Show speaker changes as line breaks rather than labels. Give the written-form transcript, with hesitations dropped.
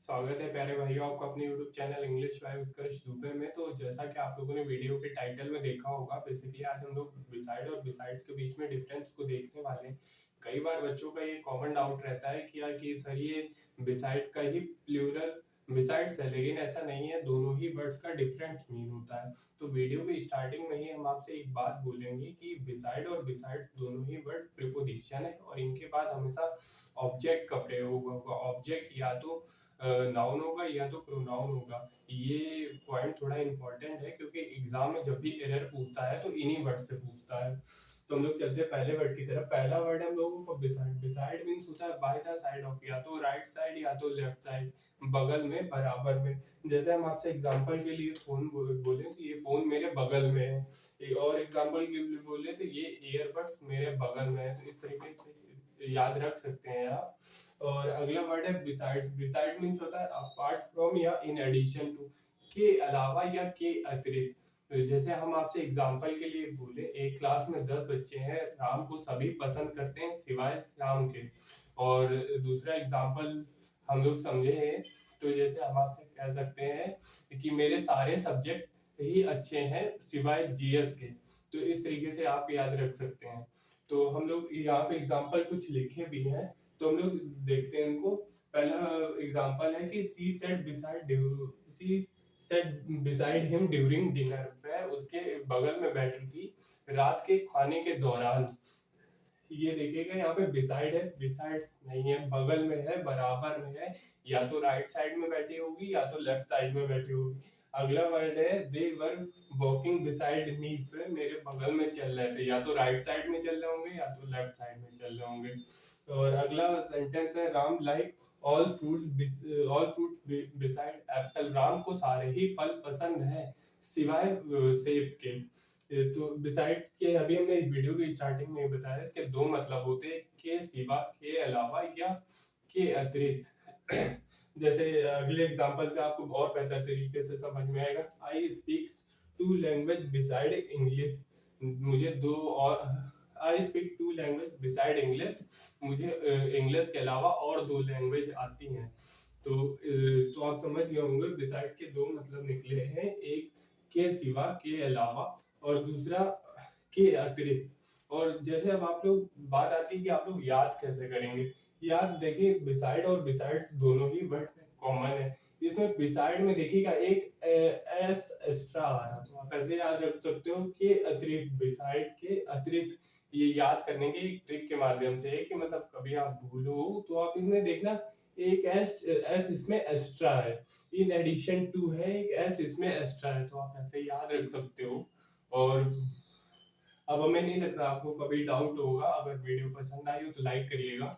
स्वागत है प्यारे भाइयों आपका अपने यूट्यूब चैनल इंग्लिश बाय उत्कर्ष दुबे में। तो जैसा कि आप लोगों ने वीडियो के टाइटल में देखा होगा, बेसिकली आज हम लोग बिसाइड और बिसाइड्स के बीच में डिफरेंस को देखने वाले हैं। कई बार बच्चों का ये कॉमन डाउट रहता है कि यार कि सर ये बिसाइड का ही प्लूरल बिसाइड्स है, लेकिन ऐसा नहीं है, दोनों ही वर्ड्स का डिफरेंट मीन होता है। तो वीडियो की स्टार्टिंग में ही हम आपसे एक बात बोलेंगे कि बिसाइड और बिसाइड दोनों ही वर्ड प्रीपोजिशन है और इनके बाद हमेशा ऑब्जेक्ट का प्रयोग होगा। ऑब्जेक्ट या तो नाउन होगा या तो प्रोनाउन होगा। ये पॉइंट थोड़ा इंपॉर्टेंट है क्योंकि एग्जाम में जब भी एरर पूछता है तो इन्हीं वर्ड से पूछता है। तो हम लोग चलते हैं पहले वर्ड की तरफ। पहला वर्ड है हम लोगों को बिसाइड। बिसाइड मीन्स होता है बाय द साइड ऑफ, या तो राइट साइड या तो लेफ्ट साइड, बगल में, बराबर में। जैसे हम आपसे एग्जांपल के लिए फोन बोले तो ये फोन मेरे बगल में है, और एग्जांपल के लिए बोले तो ये ईयरबड्स मेरे बगल में है। तो इस तरीके से याद रख सकते हैं आप। और अगला वर्ड है बिसाइड्स। बिसाइड मीन्स होता है अपार्ट फ्रॉम या इन एडिशन टू, के अलावा या के अतिरिक्त। तो जैसे हम आपसे एग्जांपल के लिए बोले, एक क्लास में 10 बच्चे हैं, राम को सभी पसंद करते हैं सिवाय श्याम के। और दूसरा एग्जांपल हम लोग समझे हैं, तो जैसे हम आपसे कह सकते हैं कि मेरे सारे सब्जेक्ट ही अच्छे हैं सिवाय जीएस के। तो इस तरीके से आप याद रख सकते हैं। तो हम लोग यहाँ पे एग्जांपल कुछ लिखे भी हैं, तो हम लोग देखते हैं इनको। पहला एग्जांपल है कि she said beside him during dinner. वह उसके बगल में बैठी थी रात के खाने के दौरान। ये देखिएगा यहाँ पे बिसाइड है, बिसाइड नहीं है, बगल में है, बराबर में है। या तो राइट साइड में बैठी होगी या तो लेफ्ट साइड में बैठी होगी। अगला वर्ड है दे वर वॉकिंग बिसाइड मी। मेरे बगल में चल रहे थे, या तो राइट साइड में चल रहे होंगे या तो लेफ्ट साइड में चल रहे होंगे। और अगला सेंटेंस है Ram like all fruit beside Apple. Ram को सारे ही फल पसंद है सिवाय सेब के। तो बिसाइड के अभी हमने इस वीडियो की स्टार्टिंग में बताया, इसके दो मतलब होते हैं, के सिवा, के अलावा या के अतिरिक्त। जैसे अगले एग्जांपल से आपको और बेहतर तरीके से समझ में आएगा। I speaks two language beside English. मुझे दो और I speak two language beside English. मुझे इंग्लिश के अलावा और दो लैंग्वेज आती हैं। तो आप समझ गए होंगे बिसाइड के दो मतलब निकले हैं, एक के सिवा, के अलावा, और दूसरा के अतिरिक्त। और जैसे अब आप लोग बात आती है कि आप लोग याद कैसे करेंगे। याद देखिए, बिसाइड और बिसाइड्स दोनों ही वर्ड कॉमन है। इसमें बिसाइड में देखिएगा एक एस एक्स्ट्रा आ रहा, तो आप ऐसे याद रख सकते हो कि अतिरिक्त, बिसाइड के अतिरिक्त। ये याद करने के एक ट्रिक के माध्यम से है कि मतलब कभी आप भूलो तो आप इसमें देखना एक एस एस इसमें एक्स्ट्रा है, इन एडिशन टू है, एक एस इसमें एक्स्ट्रा है, तो आप ऐसे याद रख सकते हो। और अब हमें नहीं लग रहा आपको कभी डाउट होगा। अगर वीडियो पसंद आई हो तो लाइक करिएगा।